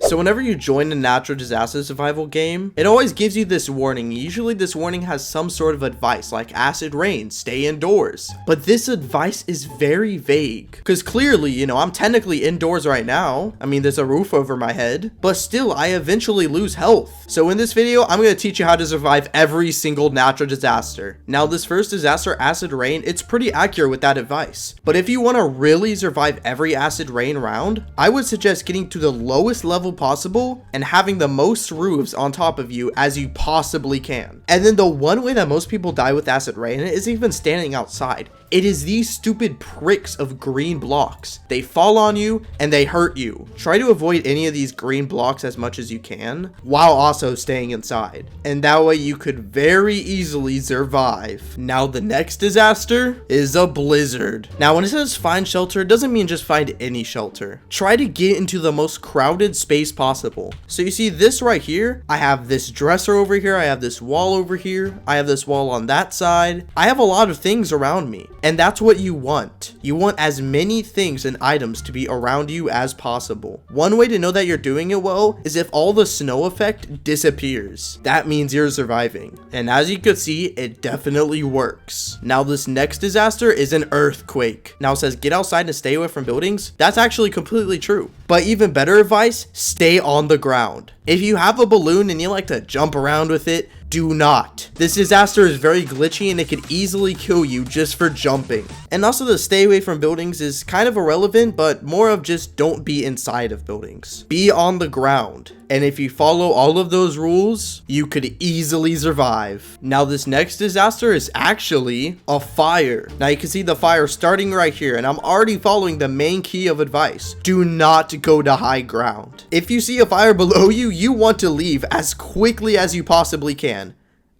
So whenever you join a natural disaster survival game, it always gives you this warning. Usually this warning has some sort of advice like acid rain, stay indoors. But this advice is very vague because clearly, you know, I'm technically indoors right now. I mean, there's a roof over my head, but still I eventually lose health. So in this video, I'm going to teach you how to survive every single natural disaster. Now this first disaster, acid rain, it's pretty accurate with that advice. But if you want to really survive every acid rain round, I would suggest getting to the lowest level possible and having the most roofs on top of you as you possibly can. And then the one way that most people die with acid rain is even standing outside. It is these stupid pricks of green blocks. They fall on you and they hurt you. Try to avoid any of these green blocks as much as you can while also staying inside. And that way you could very easily survive. Now the next disaster is a blizzard. Now when it says find shelter, it doesn't mean just find any shelter. Try to get into the most crowded space possible. So you see this right here, I have this dresser over here, I have this wall over here, I have this wall on that side. I have a lot of things around me. And that's what you want. You want as many things and items to be around you as possible. One way to know that you're doing it well is if all the snow effect disappears. That means you're surviving. And as you can see, it definitely works. Now this next disaster is an earthquake. Now it says get outside and stay away from buildings. That's actually completely true. But even better advice, stay on the ground. If you have a balloon and you like to jump around with it, do not. This disaster is very glitchy and it could easily kill you just for jumping. And also the stay away from buildings is kind of irrelevant, but more of just don't be inside of buildings. Be on the ground. And if you follow all of those rules, you could easily survive. Now this next disaster is actually a fire. Now you can see the fire starting right here, and I'm already following the main key of advice. Do not go to high ground. If you see a fire below you, you want to leave as quickly as you possibly can.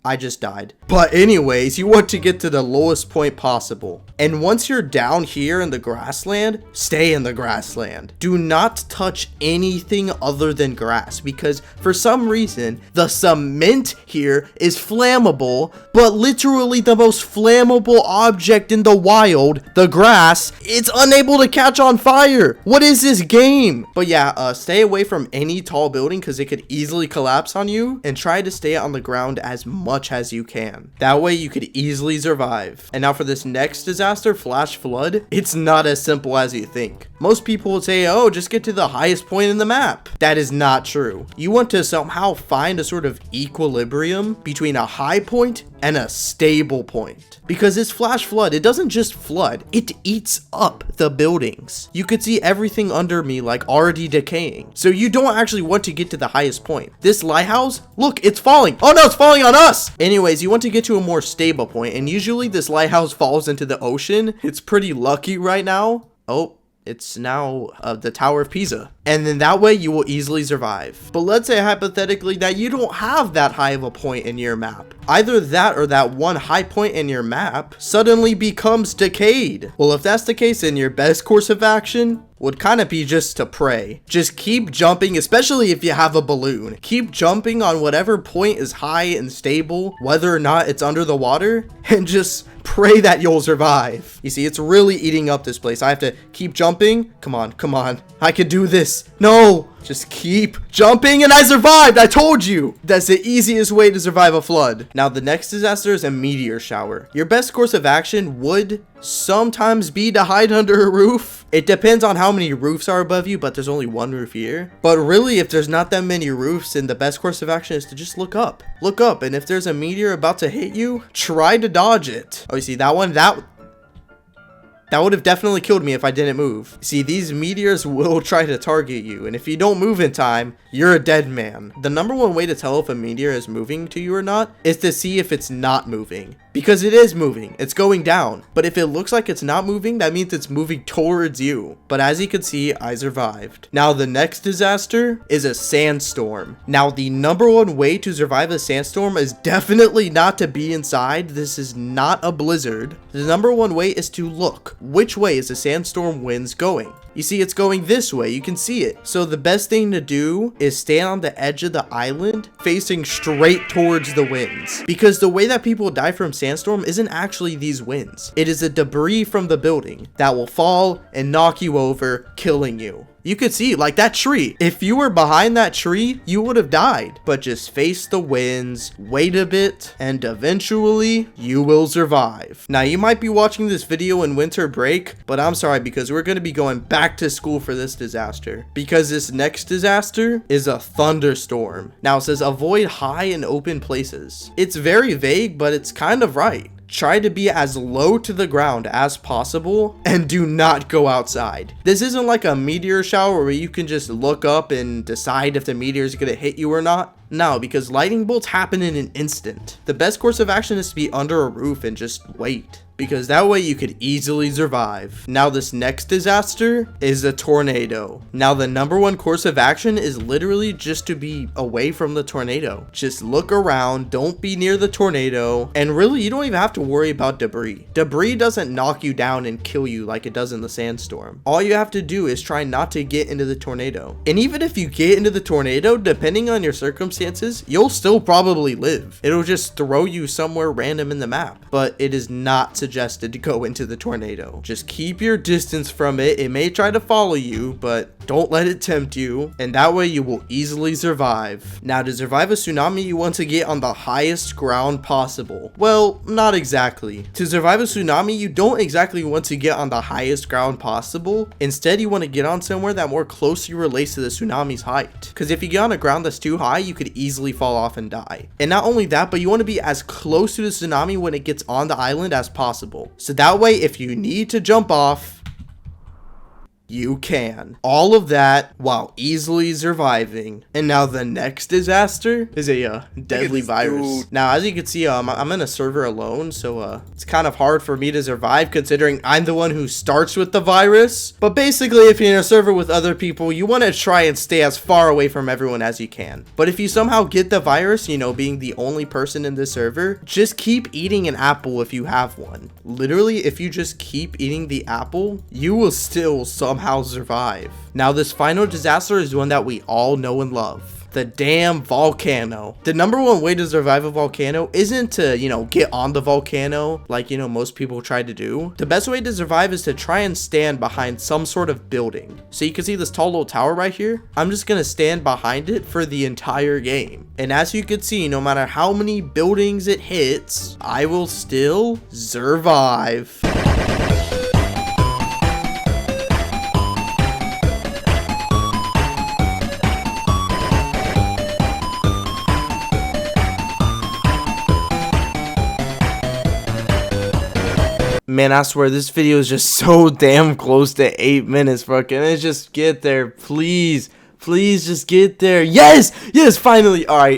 I just died. But anyways, you want to get to the lowest point possible. And once you're down here in the grassland, stay in the grassland. Do not touch anything other than grass because for some reason, the cement here is flammable, but literally the most flammable object in the wild, the grass, it's unable to catch on fire. What is this game? But yeah, stay away from any tall building because it could easily collapse on you, and try to stay on the ground as much as you can. That way you could easily survive. And now for this next disaster, flash flood, it's not as simple as you think. Most people would say, oh, just get to the highest point in the map. That is not true. You want to somehow find a sort of equilibrium between a high point and a stable point. Because this flash flood, it doesn't just flood, it eats up the buildings. You could see everything under me like already decaying. So you don't actually want to get to the highest point. This lighthouse, look, it's falling. Oh no, it's falling on us. Anyways, you want to get to a more stable point, and usually this lighthouse falls into the ocean. It's pretty lucky right now. Oh, it's now the Tower of Pisa. And then that way you will easily survive. But let's say hypothetically that you don't have that high of a point in your map. Either that or that one high point in your map suddenly becomes decayed. Well, if that's the case, then your best course of action would kind of be just to pray. Just keep jumping, especially if you have a balloon. Keep jumping on whatever point is high and stable, whether or not it's under the water, and just pray that you'll survive. You see, it's really eating up this place. I have to keep jumping. Come on, come on. I can do this. No, just keep jumping and I survived. I told you. That's the easiest way to survive a flood. Now, the next disaster is a meteor shower. Your best course of action would sometimes be to hide under a roof. It depends on how many roofs are above you, but there's only one roof here. But really, if there's not that many roofs, then the best course of action is to just look up. Look up, and if there's a meteor about to hit you, try to dodge it. Oh, you see that one? That would have definitely killed me if I didn't move. See, these meteors will try to target you, and if you don't move in time, you're a dead man. The number one way to tell if a meteor is moving to you or not is to see if it's not moving. Because it is moving, it's going down. But if it looks like it's not moving, that means it's moving towards you. But as you can see, I survived. Now the next disaster is a sandstorm. Now the number one way to survive a sandstorm is definitely not to be inside. This is not a blizzard. The number one way is to look. Which way is the sandstorm winds going? You see, it's going this way. You can see it. So the best thing to do is stand on the edge of the island facing straight towards the winds. Because the way that people die from sandstorm isn't actually these winds. It is the debris from the building that will fall and knock you over, killing you. You could see like that tree. If you were behind that tree, you would have died. But just face the winds, wait a bit, and eventually you will survive. Now you might be watching this video in winter break, but I'm sorry because we're going to be going back to school for this disaster. Because this next disaster is a thunderstorm. Now it says avoid high and open places. It's very vague, but it's kind of right. Try to be as low to the ground as possible and do not go outside. This isn't like a meteor shower where you can just look up and decide if the meteor is going to hit you or not. No, because lightning bolts happen in an instant. The best course of action is to be under a roof and just wait, because that way you could easily survive. Now this next disaster is a tornado. Now the number one course of action is literally just to be away from the tornado. Just look around, don't be near the tornado, and really you don't even have to worry about debris. Debris doesn't knock you down and kill you like it does in the sandstorm. All you have to do is try not to get into the tornado. And even if you get into the tornado, depending on your circumstances, you'll still probably live. It'll just throw you somewhere random in the map, but it is not suggested to go into the tornado. Just keep your distance from it. It may try to follow you, but don't let it tempt you, and that way you will easily survive. Now to survive a tsunami, you want to get on the highest ground possible. Well, not exactly. To survive a tsunami, you don't exactly want to get on the highest ground possible. Instead, you want to get on somewhere that more closely relates to the tsunami's height. Because if you get on a ground that's too high, you could easily fall off and die. And not only that, but you want to be as close to the tsunami when it gets on the island as possible. So that way, if you need to jump off, you can. All of that while easily surviving. And now the next disaster is a deadly virus. Now, as you can see, I'm in a server alone, so it's kind of hard for me to survive considering I'm the one who starts with the virus. But basically, if you're in a server with other people, you want to try and stay as far away from everyone as you can. But if you somehow get the virus, you know, being the only person in this server, just keep eating an apple if you have one. Literally, if you just keep eating the apple, you will still somehow survive. Now this final disaster is one that we all know and love. The damn volcano. The number one way to survive a volcano isn't to, you know, get on the volcano like, you know, most people try to do. The best way to survive is to try and stand behind some sort of building. So you can see this tall little tower right here. I'm just gonna stand behind it for the entire game. And as you can see, no matter how many buildings it hits, I will still survive. Man, I swear this video is just so damn close to 8 minutes, bro. Can it just get there, please? Please just get there. Yes, finally. All right.